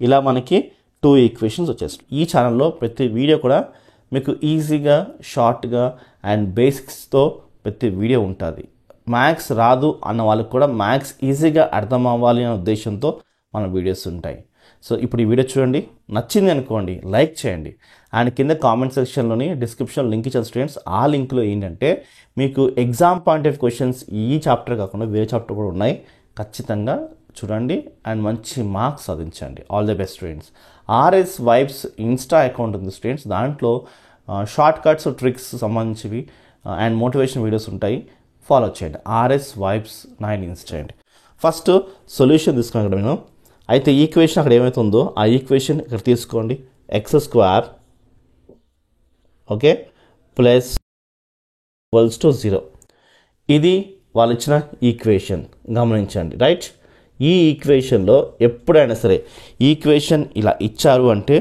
ఇలా మనకి 2 ఈక్వేషన్స్ వచ్చేస్తాయి. ఈ ఛానల్లో ప్రతి వీడియో కూడా మీకు ఈజీగా షార్ట్గా అండ్ బేసిక్స్తో ప్రతి వీడియో ఉంటుంది. మ్యాథ్స్ రాదు అన్న వాళ్ళకి కూడా మ్యాథ్స్ ఈజీగా అర్థం అవ్వాలి అనే ఉద్దేశంతో మన వీడియోస్ ఉంటాయి. సో ఇప్పుడు ఈ వీడియో చూడండి, నచ్చింది అనుకోండి లైక్ చేయండి అండ్ కింద కామెంట్ సెక్షన్లోని డిస్క్రిప్షన్ లింక్ ఇచ్చాను స్టూడెంట్స్. ఆ లింక్లో ఏంటంటే మీకు ఎగ్జామ్ పాయింట్ ఆఫ్ క్వశ్చన్స్ ఈ చాప్టర్ కాకుండా వేరే చాప్టర్ కూడా ఉన్నాయి. ఖచ్చితంగా చూడండి అండ్ మంచి మార్క్స్ సాధించండి. All the best students. RS vibes insta account ఉంది స్టూడెంట్స్, దాంట్లో షార్ట్ కట్స్ ట్రిక్స్ సంబంధించివి అండ్ మోటివేషన్ వీడియోస్ ఉంటాయి, ఫాలో చేయండి. ఆర్ఎస్ వైబ్స్ 9 ఇన్స్టా అండి. ఫస్ట్ సొల్యూషన్ తీసుకున్నాను ఇక్కడ నేను. అయితే ఈక్వేషన్ అక్కడ ఏమైతే ఉందో ఆ ఈక్వేషన్ ఇక్కడ తీసుకోండి. x² okay plus equals to 0. ఇది వాళ్ళు ఇచ్చిన ఈక్వేషన్ గమనించండి, రైట్. ఈ ఈక్వేషన్లో ఎప్పుడైనా సరే ఈక్వేషన్ ఇలా ఇచ్చారు అంటే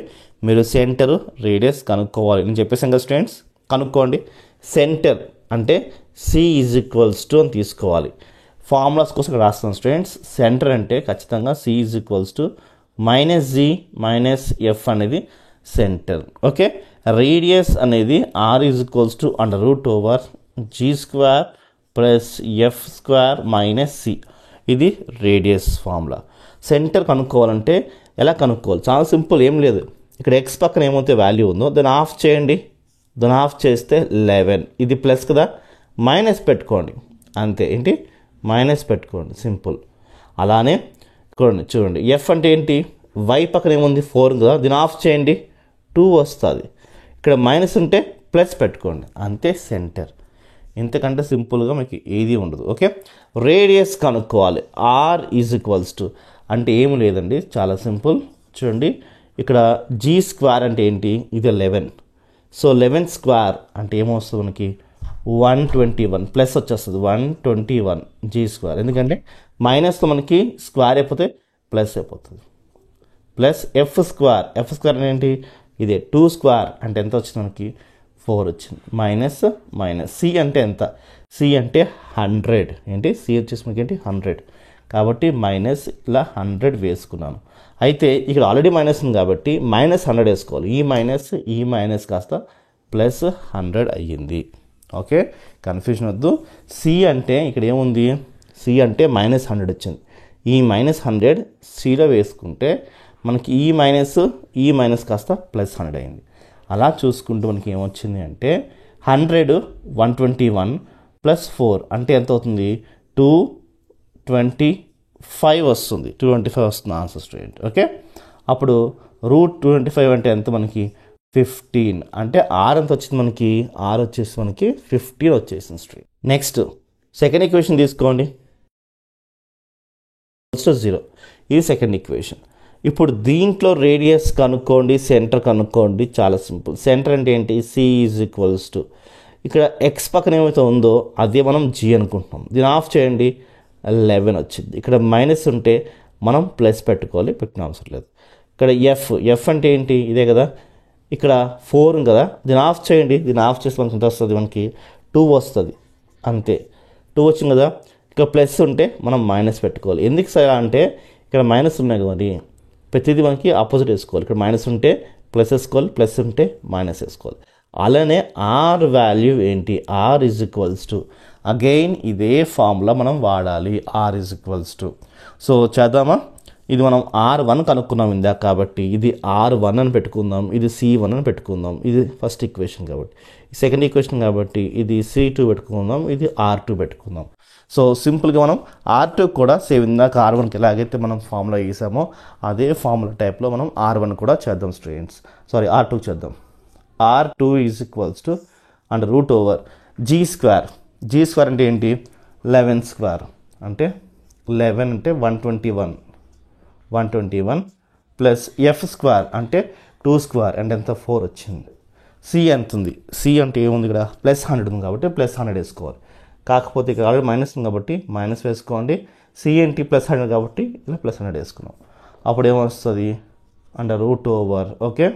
మీరు సెంటర్ రేడియస్ కనుక్కోవాలి. నేను చెప్పేసాను కదా స్టూడెంట్స్, కనుక్కోండి. సెంటర్ అంటే C = అని తీసుకోవాలి. ఫార్ములాస్ కోసం ఇక్కడ రాస్తాను స్టూడెంట్స్. సెంటర్ అంటే ఖచ్చితంగా C = -g - f అనేది సెంటర్. ఓకే, రేడియస్ అనేది R √/g² + f² - c. ఇది రేడియస్ ఫార్ములా. సెంటర్ కనుక్కోవాలంటే ఎలా కనుక్కోవాలి? చాలా సింపుల్, ఏం లేదు. ఇక్కడ x పక్కన ఏమైతే వాల్యూ ఉందో దాన్ని ఆఫ్ చేయండి. దాన్ని ఆఫ్ చేస్తే 11. ఇది ప్లస్ కదా, మైనస్ పెట్టుకోండి అంతే. ఏంటి మైనస్ పెట్టుకోండి, సింపుల్. అలానే చూడండి f అంటే ఏంటి, y పక్కన ఏముంది 4 కదా, దీన్ని ఆఫ్ చేయండి 2 వస్తుంది. ఇక్కడ మైనస్ ఉంటే ప్లస్ పెట్టుకోండి అంతే, సెంటర్. ఇంతకంటే సింపుల్గా మీకు ఏది ఉండదు. ఓకే, రేడియస్ కనుక్కోవాలి. R = అంటే ఏమి లేదండి, చాలా సింపుల్. చూడండి ఇక్కడ g² అంటే ఏంటి, ఇది 11. సో 11² అంటే ఏమొస్తుంది మనకి 121 ప్లస్ వచ్చేస్తుంది 121 g². ఎందుకంటే మైనస్తో మనకి స్క్వేర్ అయిపోతే ప్లస్ అయిపోతుంది. ప్లస్ f² అంటే ఏంటి, ఇదే 2² అంటే ఎంత వచ్చింది మనకి 4 వచ్చింది. మైనస్ C అంటే ఎంత, C అంటే 100. ఏంటి C వచ్చేసి మనకి ఏంటి 100. కాబట్టి మైనస్ ఇలా 100 వేసుకున్నాను. అయితే ఇక్కడ ఆల్రెడీ మైనస్ ఉంది కాబట్టి -100 వేసుకోవాలి. ఈ మైనస్ కాస్త ప్లస్ 100 అయ్యింది. ఓకే, కన్ఫ్యూజన్ వద్దు. C అంటే ఇక్కడ ఏముంది, C అంటే -100 వచ్చింది. ఈ -100 Cలో వేసుకుంటే మనకి ఈ మైనస్ కాస్త +100 అయింది. అలా చూసుకుంటూ మనకి ఏమొచ్చింది అంటే 100 121 + 4 అంటే ఎంత అవుతుంది, 225 వస్తుంది. 225 వస్తుంది ఆన్సర్ స్టూడెంట్. ఓకే, అప్పుడు √225 అంటే ఎంత మనకి 15. అంటే R ఎంత వచ్చింది మనకి, R వచ్చేసి మనకి 15 వచ్చేసింది స్టూడెంట్. నెక్స్ట్ సెకండ్ ఈక్వేషన్ తీసుకోండి, 0. ఇది సెకండ్ ఈక్వేషన్. ఇప్పుడు దీంట్లో రేడియస్ కనుక్కోండి, సెంటర్ కనుక్కోండి. చాలా సింపుల్. సెంటర్ అంటే ఏంటి, C = ఇక్కడ x పక్కన ఏమైతే ఉందో అదే మనం g అనుకుంటున్నాం. దీన్ని ఆఫ్ చేయండి 11 వచ్చింది. ఇక్కడ మైనస్ ఉంటే మనం ప్లస్ పెట్టుకోవాలి, పెట్టిన అవసరం లేదు. ఇక్కడ f అంటే ఏంటి, ఇదే కదా. ఇక్కడ 4 కదా, దీన్ని ఆఫ్ చేయండి. దీన్ని ఆఫ్ చేస్తే మనకి ఎంత వస్తుంది, మనకి 2 వస్తుంది అంతే. 2 వచ్చింది కదా. ఇక్కడ ప్లస్ ఉంటే మనం మైనస్ పెట్టుకోవాలి. ఎందుకు సరే అంటే ఇక్కడ మైనస్ ఉన్నాయి కదా, ప్రతిదీ మనకి ఆపోజిట్ వేసుకోవాలి. ఇక్కడ మైనస్ ఉంటే ప్లస్ వేసుకోవాలి, ప్లస్ ఉంటే మైనస్ వేసుకోవాలి. అలానే R వాల్యూ ఏంటి, R = అగైన్ ఇదే ఫార్ములా మనం వాడాలి. R = సో చేద్దామా, ఇది మనం R1 కనుక్కున్నాం ఇందాక కాబట్టి ఇది R1 అని పెట్టుకుందాం, ఇది C1 అని పెట్టుకుందాం. ఇది ఫస్ట్ ఈక్వేషన్ కాబట్టి, సెకండ్ ఈక్వేషన్ కాబట్టి ఇది C2 పెట్టుకుందాం, ఇది R2 పెట్టుకుందాం. సో సింపుల్గా మనం R2 కూడా సేమ్ ఇందాక R1కి ఎలాగైతే మనం ఫార్ములా వేసామో అదే ఫార్ములా టైప్లో మనం R1 కూడా చేద్దాం స్టూడెంట్స్. R2 చేద్దాం. R2 = అంటే √/g². అంటే ఏంటి, 11² అంటే 11 అంటే 121 ప్లస్ f² అంటే 2² అంటే ఎంత 4 వచ్చింది. C ఎంత ఉంది, C అంటే ఏముంది ఇక్కడ +100 ఉంది కాబట్టి +100 వేసుకోవాలి. కాకపోతే ఇక్కడ ఆల్రెడీ మైనస్ ఉంది కాబట్టి మైనస్ వేసుకోండి. C ఏంటి +100 కాబట్టి ఇలా +100 వేసుకున్నాం. అప్పుడు ఏమొస్తుంది అంటే √/. ఓకే,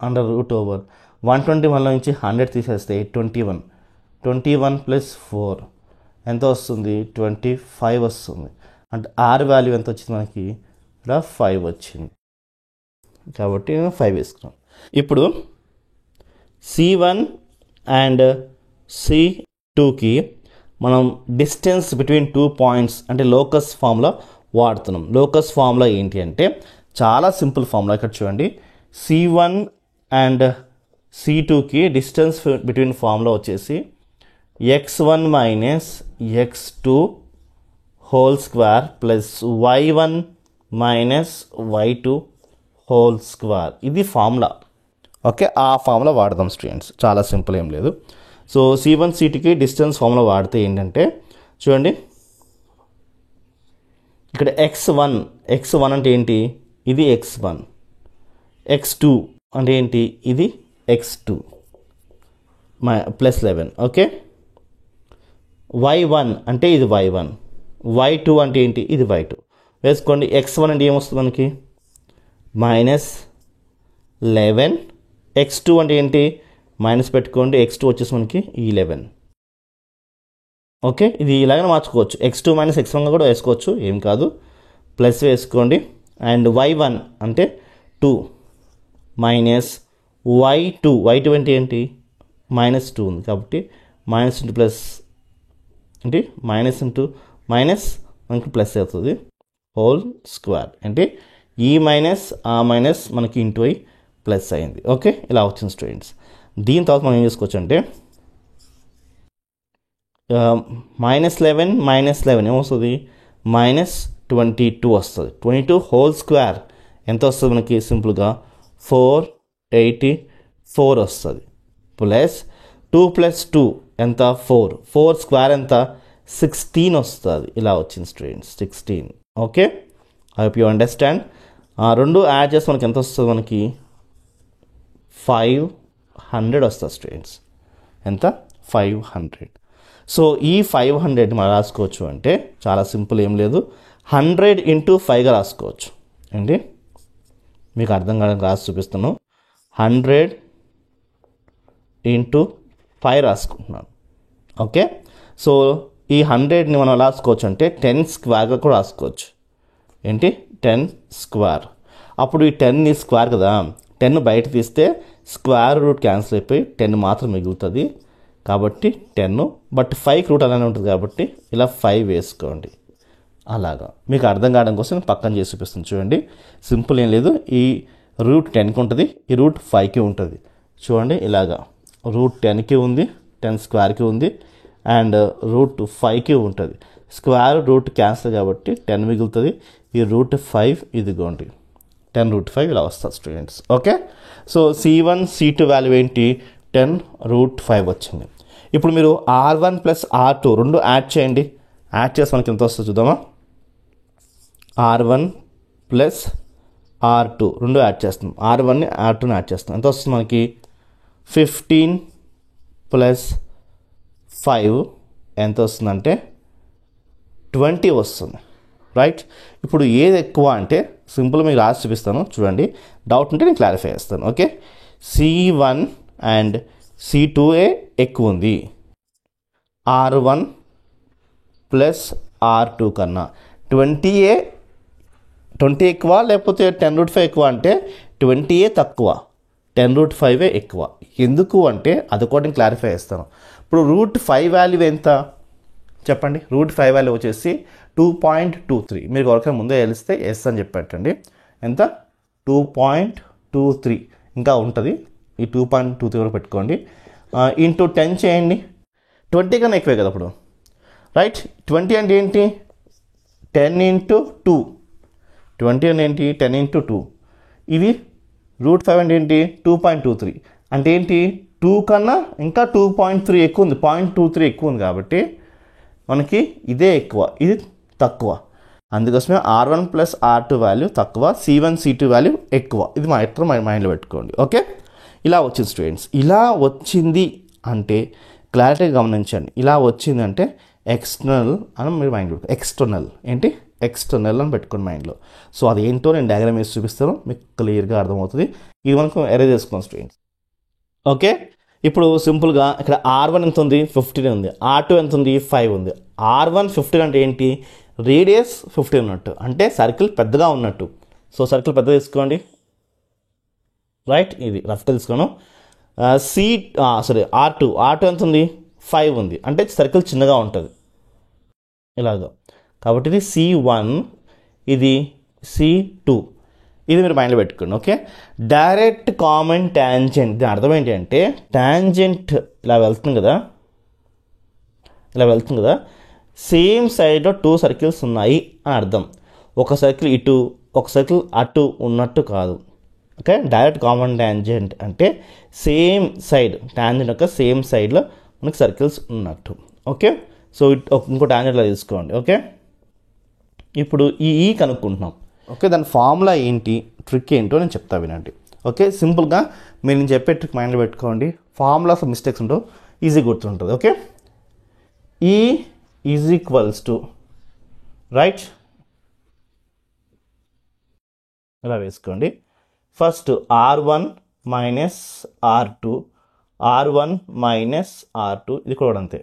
√/. 121లో నుంచి 100 తీసేస్తే 21 + 4 ఎంత వస్తుంది, 25 వస్తుంది. అంటే ఆర్ వాల్యూ ఎంత వచ్చింది మనకి, ఇక్కడ 5 వచ్చింది కాబట్టి 5 వేసుకున్నాం. ఇప్పుడు C1 అండ్ C2కి మనం డిస్టెన్స్ బిట్వీన్ 2 పాయింట్స్ అంటే లోకస్ ఫార్ములా వాడుతున్నాం. లోకస్ ఫార్ములా ఏంటి అంటే చాలా సింపుల్ ఫార్ములా. ఇక్కడ చూడండి, C1 అండ్ C2కి డిస్టెన్స్ బిట్వీన్ ఫార్ములా వచ్చేసి x1 minus x2 whole square plus y1 minus y2 whole square. ఇది ఫార్ములా. ఓకే, ఆ ఫార్ములా వాడదాం స్టూడెంట్స్, చాలా సింపుల్, ఏం లేదు. సో C1 C2కి డిస్టెన్స్ ఫార్ములా వాడితే ఏంటంటే చూడండి, ఇక్కడ x1 అంటే ఏంటి, ఇది x1, x2 అంటే ఏంటి, ఇది x2 ప్లస్ 11. ఓకే, y1 అంటే ఇది y1, y2 అంటే ఏంటి, ఇది y2 వేసుకోండి. x1 అంటే ఏమొస్తుంది మనకి, మైనస్ 11, x2 అంటే ఏంటి, మైనస్ పెట్టుకోండి, x2 వచ్చేసి మనకి 11. ఓకే, ఇది ఇలాగనే మార్చుకోవచ్చు, x2 మైనస్ x1 కూడా వేసుకోవచ్చు, ఏం కాదు, ప్లస్ వేసుకోండి. అండ్ y1 అంటే 2 మైనస్ y2 అంటే ఏంటి, మైనస్ 2 ఉంది కాబట్టి మైనస్ ఇంటూ ప్లస్ అంటే మైనస్ ఇంటూ మైనస్ మనకి ప్లస్ అవుతుంది హోల్ స్క్వేర్. అంటే ఈ మైనస్ ఆ మైనస్ మనకి ఇంటూ అయి ప్లస్ అయింది. ఓకే, ఇలా వచ్చింది స్టూడెంట్స్. దీని తర్వాత మనం ఏం చేసుకోవచ్చు అంటే -11 ఏమొస్తుంది, -22 వస్తుంది. 22 హోల్ స్క్వేర్ ఎంత వస్తుంది మనకి, సింపుల్గా 484 వస్తుంది. ప్లస్ 2 ప్లస్ 2 ఎంత, 4 స్క్వేర్ ఎంత, 16 వస్తుంది. ఇలా వచ్చింది students, 16. Okay, I hope you understand. రెండు యాడ్ చేస్తే మనకి ఎంత వస్తుంది, మనకి 500 వస్తుంది స్టూడెంట్స్. ఎంత, 500. సో ఈ 500 మనం రాసుకోవచ్చు అంటే చాలా సింపుల్, ఏం లేదు, 100 ఇంటూ 5గా రాసుకోవచ్చు. ఏంటి, మీకు అర్థం కావడానికి రాసి చూపిస్తాను. 100 ఇంటూ 5 రాసుకుంటున్నాను. ఓకే, సో ఈ 100ని మనం రాసుకోవచ్చు అంటే 10 స్క్వేర్గా కూడా రాసుకోవచ్చు. ఏంటి, 10 స్క్వేర్. అప్పుడు ఈ 10 స్క్వేర్ కదా, 10 బయట తీస్తే స్క్వేర్ రూట్ క్యాన్సిల్ అయిపోయి 10 మాత్రం మిగులుతుంది కాబట్టి 10. బట్ 5కి రూట్ అలానే ఉంటుంది కాబట్టి ఇలా 5 వేసుకోండి. అలాగా మీకు అర్థం కావడం కోసం పక్కన చేసి చూపిస్తుంది. చూడండి, సింపుల్, ఏం లేదు, ఈ రూట్ 10కి ఉంటుంది, ఈ రూట్ 5కి ఉంటుంది. చూడండి, ఇలాగా రూట్ 10కి ఉంది, 10 స్క్వేర్కి ఉంది, అండ్ రూట్ 5కి ఉంటుంది. స్క్వేర్ రూట్ క్యాన్సిల్ కాబట్టి 10 మిగులుతుంది. ఈ రూట్ 5 ఇదిగోండి, 10 రూట్ 5 ఇలా వస్తుంది students. Okay, so C1 C2 value ఏంటి, 10 రూట్ 5 వచ్చింది. ఇప్పుడు మీరు R1 ప్లస్ R2 రెండు యాడ్ చేయండి. యాడ్ చేసి మనకి ఎంత వస్తుంది చూద్దామా. R1 ప్లస్ R2 రెండు యాడ్ చేస్తాం. R1ని R2ని యాడ్ చేస్తాం. ఎంత వస్తుంది మనకి, 15 ప్లస్ 5 ఎంత వస్తుందంటే 20 వస్తుంది. రైట్, ఇప్పుడు ఏది ఎక్కువ అంటే సింపుల్ మీకు రాసి చూపిస్తాను. చూడండి, డౌట్ ఉంటే నేను క్లారిఫై చేస్తాను. ఓకే, C1 అండ్ C2ఏ ఎక్కువ ఉంది R1 ప్లస్ R2 కన్నా. 20 ఎక్కువ లేకపోతే 10 రూట్ 5 ఎక్కువ అంటే 20 తక్కువ, 10 రూట్ 5 ఎక్కువ. ఎందుకు అంటే అది కూడా నేను క్లారిఫై చేస్తాను. ఇప్పుడు రూట్ 5 వాల్యూ ఎంత చెప్పండి. రూట్ 5 వాల్యూ వచ్చేసి 2.23. మీరు ఎవరికైనా ముందే తెలిస్తే ఎస్ అని చెప్పేటండి. ఎంత, 2.23 ఇంకా ఉంటుంది. ఈ 2.23 కూడా పెట్టుకోండి. ఇంటూ 10 చేయండి. 20 కన్నా ఎక్కువే కదా అప్పుడు. రైట్, 20 అంటే ఏంటి, 10 ఇంటూ 2. 20 అంటే ఏంటి, 10 ఇంటూ 2. ఇది రూట్ 5 అంటే ఏంటి, 2.23 అంటే ఏంటి, 2 కన్నా ఇంకా 2.3 ఎక్కువ ఉంది, 0.23 ఎక్కువ ఉంది కాబట్టి మనకి ఇదే ఎక్కువ, ఇది తక్కువ. అందుకోసమే R1 ప్లస్ R2 వాల్యూ తక్కువ, C1 C2 వాల్యూ ఎక్కువ. ఇది మా ఎట్లా మైండ్లో పెట్టుకోండి. ఓకే, ఇలా వచ్చింది స్టూడెంట్స్. ఇలా వచ్చింది అంటే క్లారిటీగా గమనించండి. ఇలా వచ్చిందంటే ఎక్స్టర్నల్ అని మీరు మైండ్లో, ఎక్స్టర్నల్ ఏంటి, ఎక్స్టర్నల్ అని పెట్టుకోండి మైండ్లో. సో అది ఏంటో నేను డయాగ్రామ్ వేసి చూపిస్తాను, మీకు క్లియర్గా అర్థమవుతుంది. ఇది మనకు ఎరేజ్ చేసుకోండి స్టూడెంట్స్. ఓకే, ఇప్పుడు సింపుల్గా ఇక్కడ R1 ఎంత ఉంది, 15 ఉంది. R2 ఎంత ఉంది, 5 ఉంది. R1 15 అంటే ఏంటి, రేడియస్ 15 ఉన్నట్టు, అంటే సర్కిల్ పెద్దగా ఉన్నట్టు. సో సర్కిల్ పెద్దగా తీసుకోండి, రైట్. ఇది రఫ్గా తీసుకోను. R2 ఎంత ఉంది? 5 ఉంది, అంటే సర్కిల్ చిన్నగా ఉంటుంది ఇలాగా. కాబట్టి ఇది C1, ఇది C2. ఇది మీరు మైండ్లో పెట్టుకోండి. ఓకే, డైరెక్ట్ కామన్ ట్యాంజెంట్, దీని అర్థం ఏంటి అంటే ట్యాంజెంట్ ఇలా వెళ్తుంది కదా, సేమ్ సైడ్లో 2 సర్కిల్స్ ఉన్నాయి అని అర్థం. ఒక సర్కిల్ ఇటు, ఒక సర్కిల్ అటు ఉన్నట్టు కాదు. ఓకే, డైరెక్ట్ కామన్ ట్యాంజెంట్ అంటే సేమ్ సైడ్, ట్యాంజెంట్ యొక్క సేమ్ సైడ్లో మనకి సర్కిల్స్ ఉన్నట్టు. ఓకే, సో ఇంకో ట్యాంజెంట్లో తీసుకోండి. ఓకే, ఇప్పుడు ఈ కనుక్కుంటున్నాం. ఓకే, దాని ఫార్ములా ఏంటి, ట్రిక్ ఏంటో నేను చెప్తా వినండి. ఓకే, సింపుల్గా మీరు నేను చెప్పే ట్రిక్ మైండ్లో పెట్టుకోండి. ఫార్ములాస్ ఆఫ్ మిస్టేక్స్ ఉంటావు, ఈజీ గుర్తుంటుంది. Okay, E is equals to, right, ఇలా వేసుకోండి. First R1 minus R2, R1 minus R2, ఇది కూడా అంతే.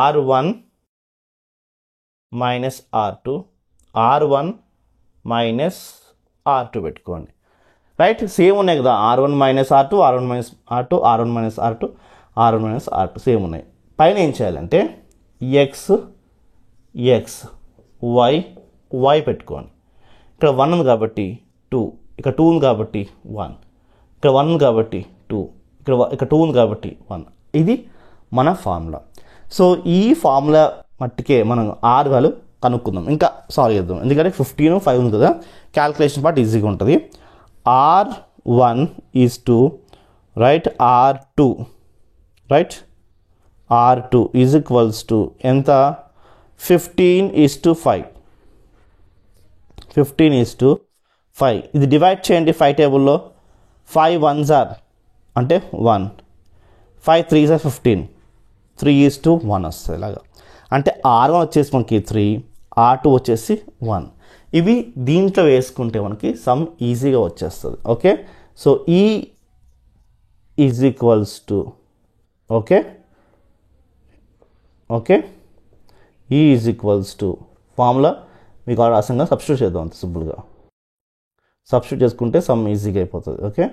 R1 minus R2, R1 minus R2 పెట్టుకోండి, రైట్. సేమ్ ఉన్నాయి కదా, R1 minus R2, R1 minus R2, R1 minus R2, R1 minus R2 same ఉన్నాయి. పైన ఏం చేయాలంటే X Y పెట్టుకోండి. ఇక్కడ 1 ఉంది కాబట్టి 2, ఇక్కడ 2 ఉంది కాబట్టి 1, ఇక్కడ 1 ఉంది కాబట్టి 2, ఇక్కడ 2 ఉంది కాబట్టి 1. ఇది మన ఫార్ములా. సో ఈ ఫార్ములా మట్టుకే మనం R వాల్యూ కనుక్కుందాం. ఇంకా సాల్వ్ చేద్దాం, ఎందుకంటే 15, 5 ఉంది కదా, క్యాల్కులేషన్ పార్ట్ ఈజీగా ఉంటుంది. R1 is 2, right, R2, right, R2 is equals to ఎంత? 15:5. 15:5. ఇది డివైడ్ చేయండి 5 టేబుల్లో. 5 1s are అంటే 1, 5 3s are 15, 3:1 వస్తుంది ఇలాగా. అంటే R1 వచ్చేసి మనకి 3, R2 వచ్చేసి 1. ఇవి దీంట్లో వేసుకుంటే మనకి సమ్ ఈజీగా వచ్చేస్తుంది. Okay, so E is equals to, okay, E is equals to formula మీకు రాసంగా సబ్స్టిట్యూట్ చేద్దాం, అంత సింపుల్గా సబ్స్టిట్యూట్ చేసుకుంటే సమ్ ఈజీగా అయిపోతుంది. ఓకే,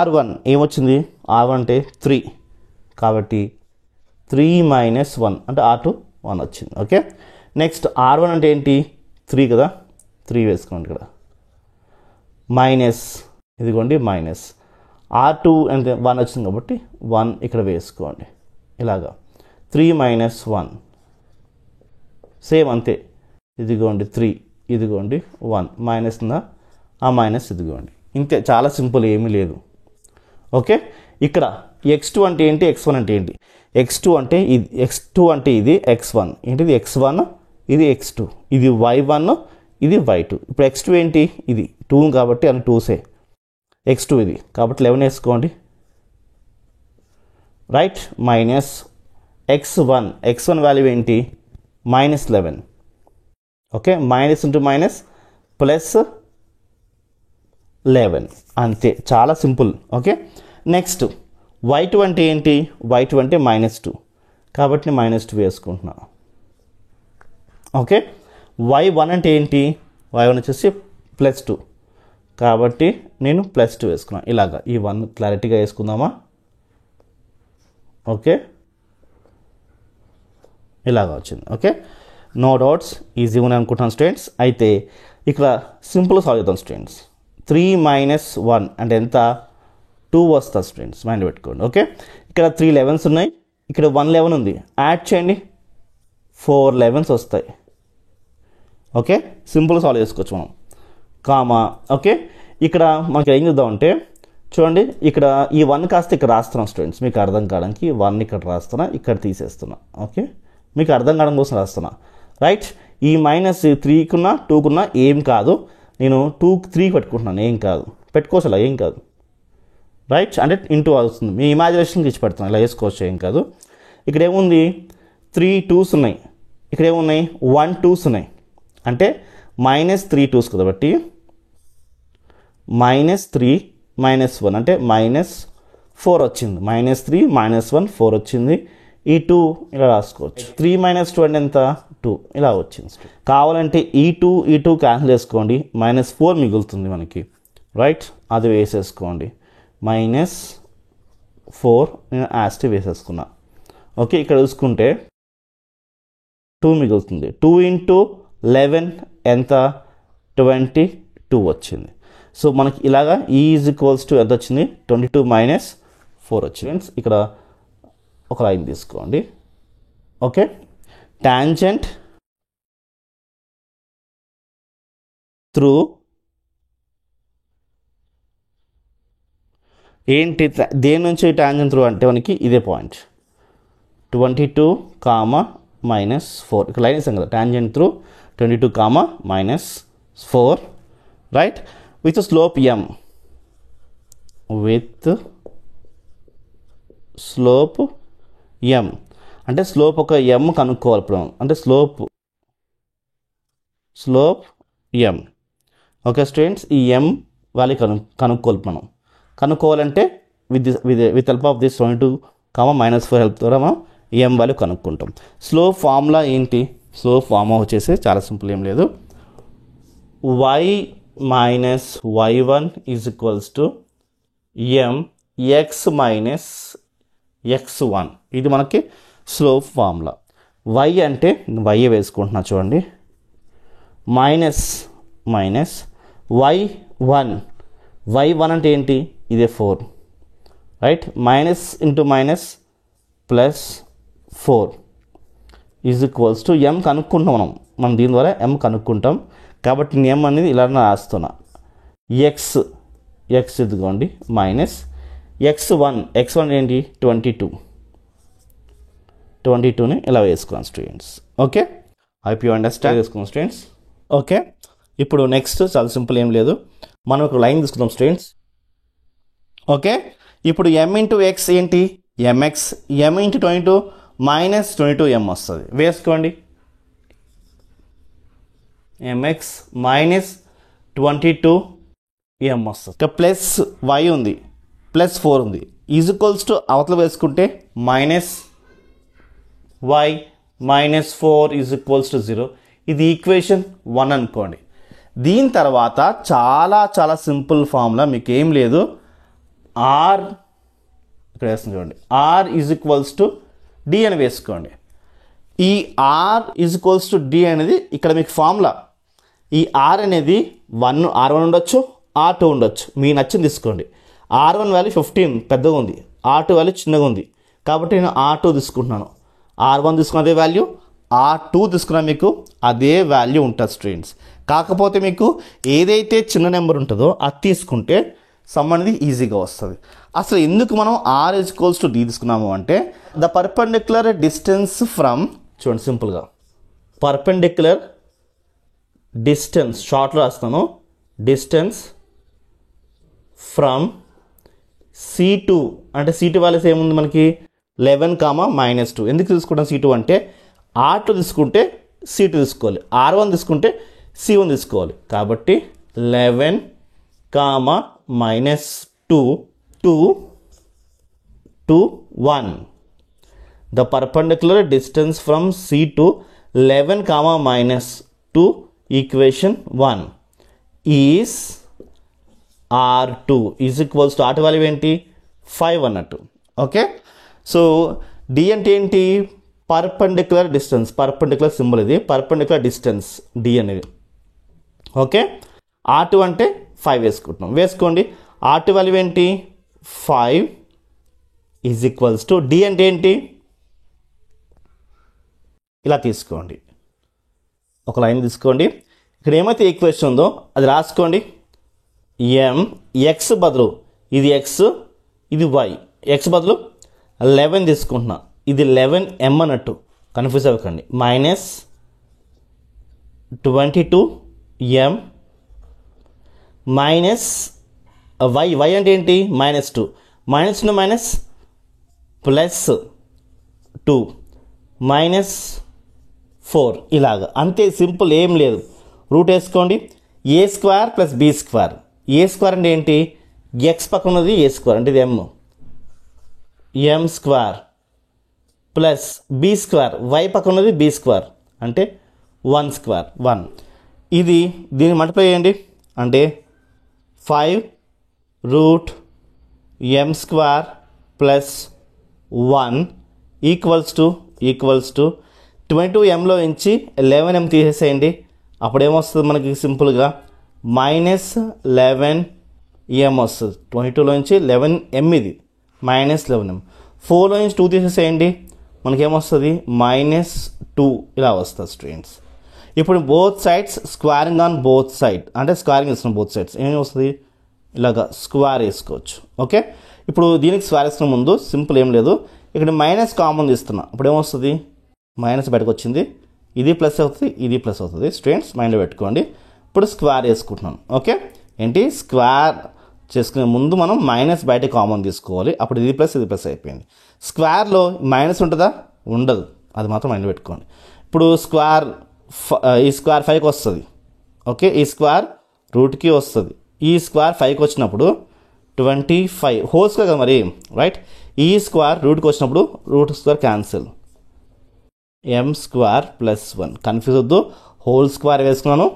R1 ఏమొచ్చింది? R1 అంటే 3, కాబట్టి 3 మైనస్ 1 అంటే R2 1 వచ్చింది. ఓకే, నెక్స్ట్ R1 అంటే ఏంటి? 3 కదా, 3 వేసుకోండి ఇక్కడ, మైనస్, ఇదిగోండి మైనస్. R2 అంటే 1 వచ్చింది కాబట్టి 1 ఇక్కడ వేసుకోండి ఇలాగా. 3 మైనస్ 1 సేమ్ అంతే, ఇదిగోండి 3, ఇదిగోండి 1 మైనస్ ఉందా, ఆ మైనస్ ఇదిగోండి, ఇంతే, చాలా సింపుల్, ఏమీ లేదు. ఓకే, ఇక్కడ X2 అంటే ఏంటి, X1 అంటే ఏంటి? X2 అంటే ఇది, X2 అంటే ఇది, X1 ఏంటిది? X1, ఇది X2, ఇది Y1, ఇది Y2. ఇప్పుడు X2 ఏంటి? ఇది 2 కాబట్టి అని 2సే, X2 ఇది కాబట్టి 11 వేసుకోండి, రైట్, మైనస్ X1 వాల్యూ ఏంటి? Minus 11. Okay, minus into minus plus 11, అంతే, చాలా సింపుల్. ఓకే, నెక్స్ట్ Y2 అంటే ఏంటి? Y2 అంటే -2 కాబట్టి నేను -2 వేసుకుంటున్నా. ఓకే, Y1 అంటే ఏంటి? Y1 వచ్చేసి +2 కాబట్టి నేను +2 వేసుకున్నాను. ఇలాగా ఈ 1 క్లారిటీగా వేసుకుందామా? ఓకే, ఇలాగా వచ్చింది. ఓకే, నో డౌట్స్, ఈజీగా ఉన్నాయి అనుకుంటున్నాను స్టూడెంట్స్. అయితే ఇక్కడ సింపుల్ సాల్వ్ చేద్దాం స్టూడెంట్స్. 3 మైనస్ 1 అంటే ఎంత? 2 వస్తుంది స్టూడెంట్స్, మైండ్ పెట్టుకోండి. ఓకే, ఇక్కడ 3 11s ఉన్నాయి, ఇక్కడ 1 11 ఉంది, యాడ్ చేయండి, 4 11s వస్తాయి. ఓకే, సింపుల్ సాల్వ్ చేసుకోవచ్చు మనం, కామా. ఓకే, ఇక్కడ మనకి ఏం చేద్దామంటే చూడండి, ఇక్కడ ఈ 1 కాస్త ఇక్కడ రాస్తున్నాం స్టూడెంట్స్, మీకు అర్థం కావడానికి 1 ఇక్కడ రాస్తున్నా, ఇక్కడ తీసేస్తున్నా. ఓకే, మీకు అర్థం కావడం కోసం రాస్తున్నా, రైట్. ఈ -3కున్నా 2కున్నా ఏం కాదు, నేను 2 3 పెట్టుకుంటున్నాను, ఏం కాదు, పెట్టుకోవచ్చు అలా, ఏం కాదు, రైట్. అంటే ఇంటూ వస్తుంది, మీ ఇమాజినేషన్కి ఇచ్చి పెడుతున్నాను, ఇలా వేసుకోవచ్చు, ఏం కాదు. ఇక్కడ ఏముంది? 3 2s ఉన్నాయి, ఇక్కడ ఏమున్నాయి? 1 2s ఉన్నాయి, అంటే -3 2s కాబట్టి -3 -1 అంటే -4 వచ్చింది, -3 -1 4 వచ్చింది. ఈ 2 ఇలా రాసుకోవచ్చు. 3 - 2 అంటే ఎంత 2 ఇలా వచ్చింది. కావాలంటే ఈ 2 క్యాన్సిల్ చేసుకోండి, -4 మిగులుతుంది మనకి, రైట్? అది వేసేసుకోండి. -4 నేను యాస్ట్ వేసేసుకున్నా. ఓకే, ఇక్కడ చూసుకుంటే 2 మిగులుతుంది. 2 × 11 ఎంత 22 వచ్చింది. సో మనకి ఇలాగా E ఎంత వచ్చింది 22 - 4 వచ్చింది. ఇక్కడ ఒక లైన్ తీసుకోండి. ఓకే, టాంజెంట్ త్రూ ఏంటి, దేని నుంచి టాంజెంట్ త్రూ అంటే మనకి ఇదే పాయింట్ 22, -4. ఇక్కడ లైన్ ఇస్తాం కదా, tangent through 22, -4, right? With slope m, with slope m అంటే స్లోప్ ఒక m కనుక్కోవాలి ఇప్పుడు, అంటే స్లోప్ m. ఓకే స్టూడెంట్స్, ఈ m వాల్యూ కనుక్కోవాలి మనం. కనుక్కోవాలంటే with help of this 22, -4 help ద్వారా మనం m వాల్యూ కనుక్కుంటాం. స్లోప్ ఫార్ములా ఏంటి? స్లోప్ ఫార్ములా వచ్చేసి చాలా సింపుల్, ఏం లేదు, y - y1 = m x - x1. ఇది మనకి స్లోప్ ఫార్ములా. y అంటే y వేసుకుంటున్నా చూడండి, మైనస్ y1 అంటే ఏంటి, ఇదే 4, right? Minus into minus plus 4 m కనుక్కుంటాం మనం దీని ద్వారా m కనుక్కుంటాం. కాబట్టి నేను m అనేది ఇలా రాస్తున్నా, x ఇదిగోండి మైనస్ x1 ఏంటి 22ని ఇలా వేసుకోండి స్టూడెంట్స్. ఓకే, ఐపీ అండర్స్టాండ్ వేసుకున్నాం స్టూడెంట్స్. ఓకే, ఇప్పుడు నెక్స్ట్ చాలా సింపుల్, ఏం లేదు, మనం ఒక లైన్ తీసుకుందాం స్టూడెంట్స్. ఓకే, ఇప్పుడు m × x ఏంటి mx, m × 22 -22m వస్తుంది, వేసుకోండి. mx -22m వస్తుంది. ఇంకా ప్లస్ y ఉంది, +4 ఉంది, అవతల వేసుకుంటే -y -4 = 0. ఇది ఈక్వేషన్ 1 అనుకోండి. దీని తర్వాత చాలా సింపుల్ ఫార్ములా, మీకు ఏం లేదు, r ఇక్కడ వేస్తుంది చూడండి, r d అని వేసుకోండి. ఈ r d అనేది ఇక్కడ మీకు ఫార్ములా. ఈ r అనేది r1 ఉండొచ్చు, r2 ఉండొచ్చు, మీ నచ్చింది తీసుకోండి. r1 వాల్యూ 15 పెద్దగా ఉంది, r2 వాల్యూ చిన్నగా ఉంది, కాబట్టి నేను r2 తీసుకుంటున్నాను. r1 తీసుకున్న అదే వాల్యూ, r2 తీసుకున్న మీకు అదే వాల్యూ ఉంటుంది స్టూడెంట్స్. కాకపోతే మీకు ఏదైతే చిన్న నెంబర్ ఉంటుందో అది తీసుకుంటే సమ్ అనేది ఈజీగా వస్తుంది. అసలు ఎందుకు మనం r d తీసుకున్నాము అంటే, ద పర్పెండిక్యులర్ డిస్టెన్స్ ఫ్రమ్, చూడండి సింపుల్గా, పర్పెండిక్యులర్ డిస్టెన్స్, షార్ట్లో రాస్తాను, డిస్టెన్స్ ఫ్రమ్ C2 అంటే C2 వాల్యూస్ ఏముంది మనకి 11, -2. ఎందుకు తీసుకుంటాం C2 అంటే, R2 తీసుకుంటే C2 తీసుకోవాలి, R1 తీసుకుంటే C1 తీసుకోవాలి. కాబట్టి 11, -2 1. The perpendicular distance from C to 11, -2 equation 1 is R2 R2 value ఏంటి 5 అన్నట్టు. ఓకే, సో D అంటే ఏంటి, పర్పెండిక్యులర్ డిస్టెన్స్, పర్పెండిక్యులర్ సింబల్, ఇది పర్పెండిక్యులర్ డిస్టెన్స్ D అనేది. ఓకే, R2 అంటే 5 వేసుకోండి. R2 వాల్యూ ఏంటి 5 D అంటే ఏంటి, ఇలా తీసుకోండి, ఒక లైన్ తీసుకోండి. ఇక్కడ ఏమైతే ఈక్వేషన్ ఉందో అది రాసుకోండి. x బదులు ఇది x, ఇది y, x బదులు 11 తీసుకుంటున్నా, ఇది 11m అన్నట్టు, కన్ఫ్యూజ్ అవ్వకండి. -22m మైనస్ y అంటే ఏంటి -2, -2 మైనస్ +2 -4, ఇలాగా అంతే, సింపుల్, ఏం లేదు. రూట్ వేసుకోండి. a² + b², a² అంటే ఏంటి, x పక్కన ఉన్నది a² అంటే ఇది m² plus be square, why పక్కన ఉన్నది బీ స్క్వేర్ అంటే 1 స్క్వేర్ 1. ఇది దీన్ని మల్టిప్లై చేయండి అంటే 5 root m square plus 1 equals to 22mలో నుంచి 11m తీసేసేయండి. అప్పుడు ఏమొస్తుంది మనకి సింపుల్గా -11m వస్తుంది. 22లో నుంచి 11m ఇది -11m. 4లో నుంచి 2 తీసేసేయండి, మనకేమొస్తుంది -2 ఇలా వస్తుంది స్టూడెంట్స్. ఇప్పుడు both sides squaring on both side అంటే స్క్వేరింగ్ ఇస్తున్నాం బోత్ సైడ్స్, ఏమి వస్తుంది ఇలాగా స్క్వేర్ వేసుకోవచ్చు. ఓకే, ఇప్పుడు దీనికి స్క్వేర్ వేసుకున్న ముందు సింపుల్ ఏం లేదు, ఇక్కడ మైనస్ కామన్ తీస్తున్నా, ఇప్పుడు ఏమొస్తుంది మైనస్ బయటకు వచ్చింది, ఇది ప్లస్ అవుతుంది ఇది ప్లస్ అవుతుంది. స్టూడెంట్స్ మైండ్లో పెట్టుకోండి. ఇప్పుడు స్క్వేర్ వేసుకుంటున్నాను. ఓకే, ఏంటి స్క్వేర్ చేసుకునే ముందు మనం మైనస్ బయట కామన్ తీసుకోవాలి, అప్పుడు ఇది ప్లస్ అయిపోయింది. స్క్వేర్లో మైనస్ ఉంటుందా, ఉండదు, అది మాత్రం మైండ్లో పెట్టుకోండి. ఇప్పుడు స్క్వేర్ ఈ స్క్వేర్ 5కి వస్తుంది. ఓకే, ఈ స్క్వేర్ రూట్కి వస్తుంది, ఈ స్క్వేర్ 5కి వచ్చినప్పుడు 25 హోల్ స్క్వేర్ కదా మరి, రైట్. ఈ స్క్వేర్ రూట్కి వచ్చినప్పుడు root square cancel, m square plus 1 confuse వద్దు, హోల్ స్క్వేర్ వేసుకున్నాను.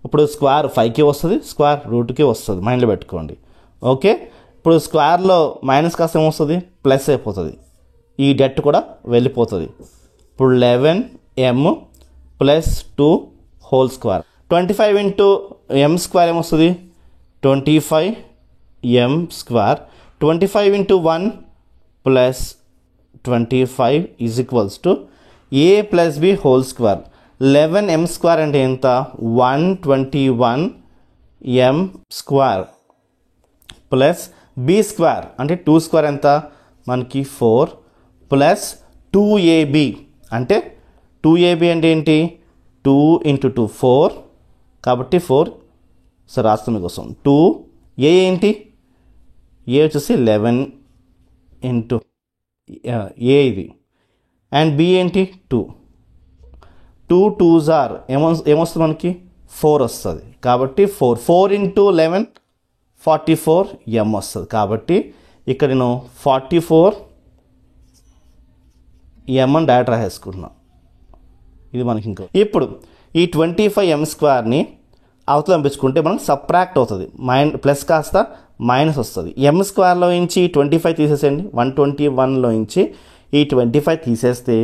ఇప్పుడు స్క్వేర్ 5కి వస్తుంది, స్క్వేర్ రూట్కి వస్తుంది, మైండ్లో పెట్టుకోండి. ఓకే, ఇప్పుడు స్క్వేర్లో మైనస్ కాస్త ఏమొస్తుంది ప్లస్ అయిపోతుంది, ఈ డెట్ కూడా వెళ్ళిపోతుంది. ఇప్పుడు 11m plus 2 whole square 25 into m square ఏమొస్తుంది 25m square, 25 into 1 plus 25 is equals to a plus b whole square. 11m square అంటే ఎంత 121m square plus b square అంటే 2 స్క్వేర్ ఎంత మనకి 4 ప్లస్ 2ab అంటే 2ab అంటే ఏంటి 2 ఇంటూ 2 4 కాబట్టి 4 సార్ రాస్తుంది కోసం 2 a ఏంటి a వచ్చేసి 11 ఇంటూ a ఇది అండ్ b ఏంటి 2 2s ఆర్ ఏమొస్తుంది మనకి 4 వస్తుంది కాబట్టి 4 ఇంటూ 11 44m వస్తుంది. కాబట్టి ఇక్కడ నేను 44m అని డైరెక్ట్ రాసేసుకుంటున్నాను. ఇది మనకి ఇంకా ఇప్పుడు ఈ 25m స్క్వేర్ని అవతల పంపించుకుంటే మనకు సబ్ట్రాక్ట్ అవుతుంది, ప్లస్ కాస్త మైనస్ వస్తుంది. m స్క్వేర్లో నుంచి 25 తీసేసేయండి, 121లో నుంచి ఈ 25 తీసేస్తే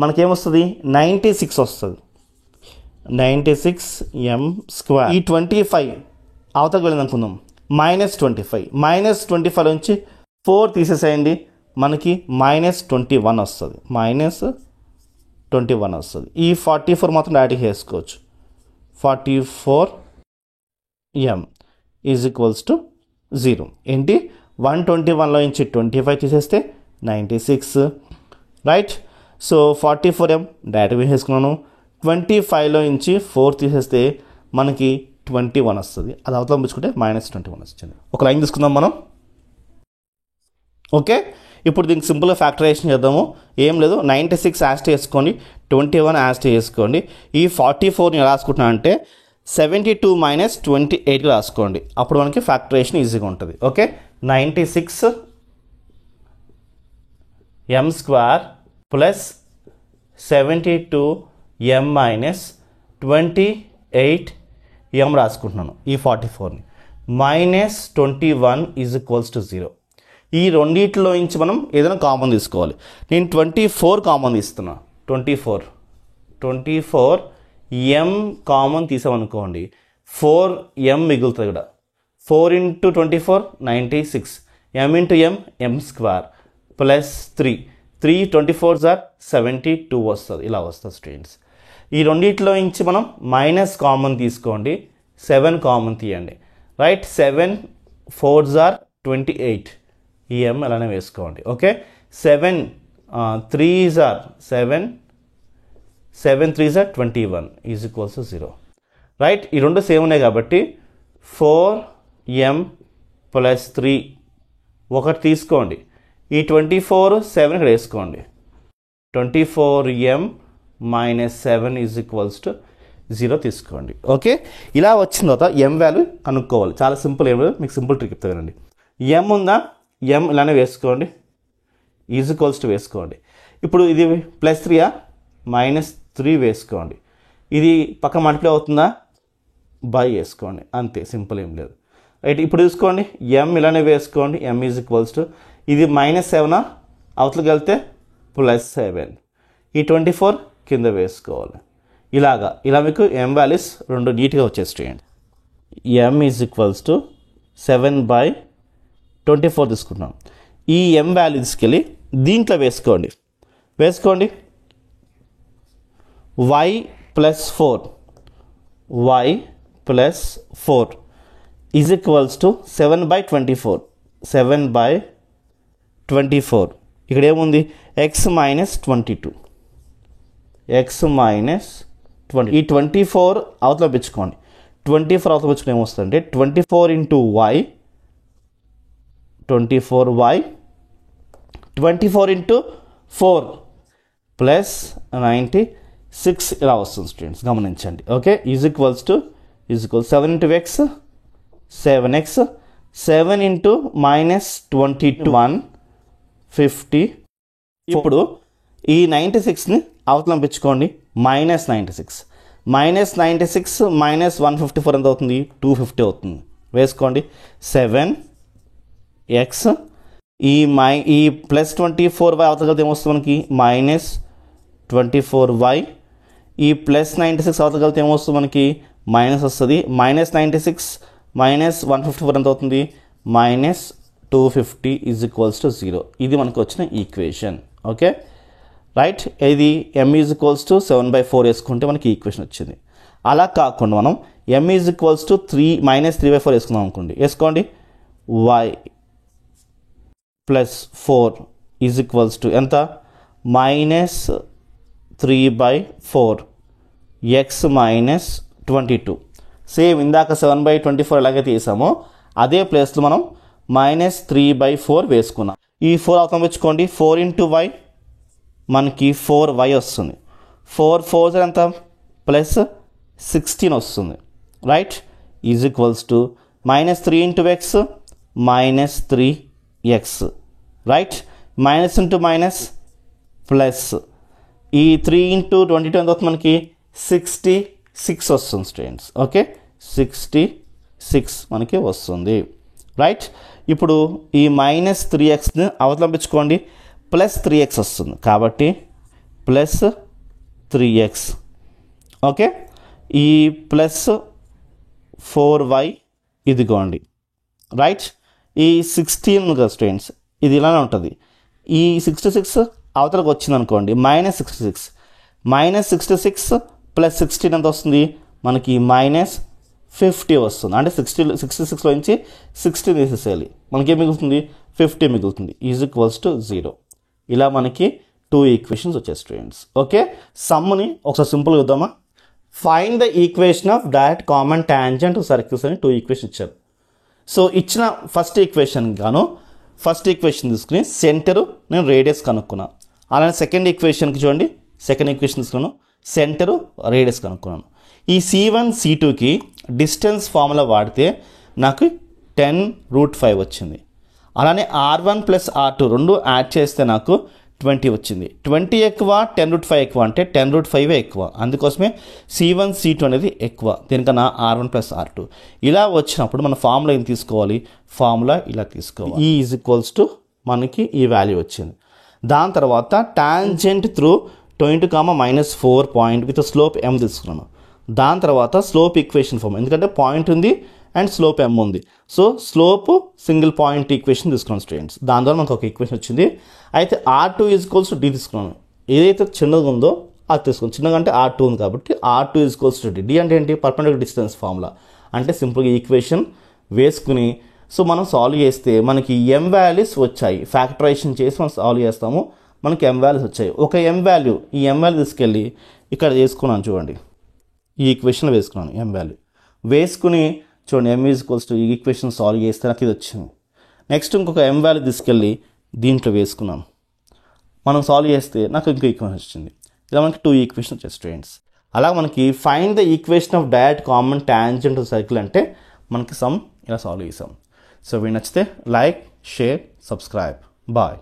మనకేమొస్తుంది 96 వస్తుంది. 96m square. ఈ 25 అవతలకు వెళ్ళింది అనుకుందాం -25 నుంచి 4 తీసేసేయండి, మనకి -21 వస్తుంది, -21 వస్తుంది. ఈ 44 మాత్రం డైరెక్ట్గా వేసుకోవచ్చు. 44m is equals to 0. ఏంటి 121లో నుంచి 25 తీసేస్తే 96, రైట్. సో 44m డైరెక్ట్గా వేసుకున్నాను. 25లో నుంచి 4 తీసేస్తే మనకి 21 వస్తుంది, అది అవతల పంపించుకుంటే -21 వచ్చింది. ఒక లైన్ తీసుకుందాం మనం. ఓకే, ఇప్పుడు దీనికి సింపుల్గా ఫ్యాక్టరైజేషన్ చేద్దాము. ఏం లేదు, 96 యాస్ట్ వేసుకోండి, 21 యాస్ట్ వేసుకోండి. ఈ 44ని రాసుకుంటున్నా అంటే 72 - 28 రాసుకోండి, అప్పుడు మనకి ఫ్యాక్టరైజేషన్ ఈజీగా ఉంటుంది. Okay, 96m square plus 72m - 28m రాసుకుంటున్నాను. ఈ 44ని -21 ఈజ్ ఈక్వల్స్ టు 0. ఈ రెండింటిలో నుంచి మనం ఏదైనా కామన్ తీసుకోవాలి. నేను 24 కామన్ తీస్తున్నాను. 24m కామన్ తీసామనుకోండి, 4m మిగులుతుంది ఇక్కడ. 4 into 24 96, m into m square plus 3 24s are 72 వస్తుంది, ఇలా వస్తుంది స్టూడెంట్స్. ఈ రెండింటిలో నుంచి మనం మైనస్ కామన్ తీసుకోండి, 7 కామన్ తీయండి, రైట్. 7 4s ఆర్ 28, ఈ m అలానే వేసుకోండి. Okay, 7 3s are 7 3s are 21 is equals to 0, right. ఈ రెండు సేమ్ ఉన్నాయి కాబట్టి 4m ప్లస్ 3 ఒకటి తీసుకోండి, ఈ 24 7 ఇక్కడ వేసుకోండి. 24m - 7 ఈజ్ ఈక్వల్స్ టు 0 తీసుకోండి. ఓకే, ఇలా వచ్చిన తర్వాత m వాల్యూ కనుక్కోవాలి. చాలా సింపుల్, ఏం లేదు, మీకు సింపుల్ ట్రిక్ చెప్తానండి. m ఉందా, m ఇలానే వేసుకోండి, ఈజ్ ఈక్వల్స్ టు వేసుకోండి. ఇప్పుడు ఇది +3 -3 వేసుకోండి. ఇది పక్క మల్టిప్లై అవుతుందా బై వేసుకోండి, అంతే, సింపుల్, ఏం లేదు. రైట్, ఇప్పుడు చూసుకోండి m ఇలానే వేసుకోండి. m = ఇది -7 అవతలకి వెళ్తే +7, ఈ 24 కింద వేసుకోవాలి. ఇలా మీకు m వాల్యూస్ రెండు నీట్గా వచ్చేసేయండి. m = 7/24 తీసుకుంటున్నాం. ఈ m వాల్యూ తీసుకెళ్ళి దీంట్లో వేసుకోండి. y + 4 = 7/24. 7/24 ఇక్కడ ఏముంది x - 22, ఈ 24 అవతల పెంచుకోండి. 24 అవతల పెంచుకుని ఏమొస్తుందంటే 24 × y 24 × 4 +96 ఇలా వస్తుంది స్టూడెంట్స్, గమనించండి. Okay, = 7 × x 7x 7 × -22 150. ఇప్పుడు ఈ 96ని అవతలం పెంచుకోండి. -96 -154 ఎంత అవుతుంది? 250 అవుతుంది. వేసుకోండి. 7x ఈ +24y అవతలకి ఏమొస్తుంది మనకి? -24y. ఈ +96 అవతలకి ఏమొస్తుంది మనకి? మైనస్ వస్తుంది. -96 -154 ఎంత అవుతుంది? -250 = 0. ఇది మనకు వచ్చిన ఈక్వేషన్. ఓకే రైట్, ఇది m = 7/4 వేసుకుంటే మనకి ఈక్వేషన్ వచ్చింది. అలా కాకుండా మనం m = -3/4 వేసుకుందాం అనుకోండి. వేసుకోండి. y + 4 = ఎంత? -3/4 x - 22. సేమ్ ఇందాక 7/24 ఎలాగైతే వేసామో అదే ప్లేస్లో మనం -3/4 వేసుకున్నాం. ఈ 4 అవతల పెంచుకోండి. 4 × y మనకి 4y వస్తుంది. 4 4 ఎంత? +16 వస్తుంది. Right, = -3 × x -3x. Right, minus into minus plus. ఈ 3 × 22 ఎంత అవుతుంది మనకి? 66 వస్తుంది స్టూడెంట్స్. ఓకే, 66 మనకి వస్తుంది. రైట్, ఇప్పుడు ఈ -3xని అవతలంపించుకోండి. +3x వస్తుంది కాబట్టి +3x. ఓకే, ఈ +4y ఇదిగోండి. రైట్, ఈ 16 కదా స్టూడెంట్స్, ఇది ఇలానే ఉంటుంది. ఈ 66 అవతలకు వచ్చింది అనుకోండి, -66. -66 + 16 ఎంత వస్తుంది మనకి? -50 వస్తుంది. అంటే 66లో నుంచి 16 తీసేసేయాలి. మనకి ఏం మిగులుతుంది? 50 మిగులుతుంది. = 0. ఇలా మనకి 2 ఈక్వేషన్స్ వచ్చాయి స్టూడెంట్స్. ఓకే, సమ్ని ఒకసారి సింపుల్గా చూద్దామా? Find the equation of direct common tangent circles అని 2 ఈక్వేషన్ ఇచ్చారు. సో ఇచ్చిన ఫస్ట్ ఈక్వేషన్ గాను ఫస్ట్ ఈక్వేషన్ తీసుకుని సెంటరు నేను రేడియస్ కనుక్కున్నాను. అలానే సెకండ్ ఈక్వేషన్కి చూడండి, సెకండ్ ఈక్వేషన్ తీసుకున్నాను, సెంటరు రేడియస్ కనుక్కున్నాను. ఈ C1 C2కి డిస్టెన్స్ ఫార్ములా వాడితే నాకు 10√5 వచ్చింది. అలానే R1 + R2 రెండు యాడ్ చేస్తే నాకు 20 వచ్చింది. 20 ఎక్కువ 10√5 ఎక్కువ అంటే 10√5 ఎక్కువ. అందుకోసమే C1 C2 అనేది ఎక్కువ దీనికన్నా R1 + R2. ఇలా వచ్చినప్పుడు మన ఫార్ములా ఏం తీసుకోవాలి? ఫార్ములా ఇలా తీసుకోవాలి. E = మనకి ఈ వాల్యూ వచ్చింది. దాని తర్వాత tangent through 22, -4 point with slope m తీసుకున్నాను. దాని తర్వాత స్లోప్ ఈక్వేషన్ ఫార్మ్, ఎందుకంటే పాయింట్ ఉంది అండ్ స్లోప్ m ఉంది. So slope single point equation తీసుకున్నాను స్టూడెంట్స్. దాని ద్వారా మనకు ఒక ఈక్వేషన్ వచ్చింది. అయితే R2 = D తీసుకున్నాను. ఏదైతే చిన్నగా ఉందో అది తీసుకున్నాను. చిన్నగా అంటే R2 ఉంది కాబట్టి R2 = D. D అంటే ఏంటి? Perpendicular distance formula. అంటే సింపుల్గా ఈక్వేషన్ వేసుకుని సో మనం సాల్వ్ చేస్తే మనకి m వాల్యూస్ వచ్చాయి. ఫ్యాక్టరైజేషన్ చేసి మనం సాల్వ్ చేస్తాము, మనకి m వాల్యూస్ వచ్చాయి. ఒక m వాల్యూ, ఈ m వాల్యూ తీసుకెళ్ళి ఇక్కడ వేసుకున్నాను చూడండి, ఈ ఈక్వేషన్లో వేసుకున్నాను m వాల్యూ. వేసుకుని చూడండి m = ఈ ఈక్వేషన్ సాల్వ్ చేస్తే నాకు ఇది వచ్చింది. నెక్స్ట్ ఇంకొక m వాల్యూ తీసుకెళ్ళి దీంట్లో వేసుకున్నాను, మనం సాల్వ్ చేస్తే నాకు ఇంకో ఈక్వేషన్ వచ్చింది. ఇలా మనకి 2 ఈక్వేషన్ వచ్చాయి స్టూడెంట్స్. అలా మనకి find the equation of direct common tangent circle అంటే మనకి సమ్ ఇలా సాల్వ్ చేసాం. సో వీడు నచ్చితే లైక్, షేర్, సబ్స్క్రైబ్. బాయ్.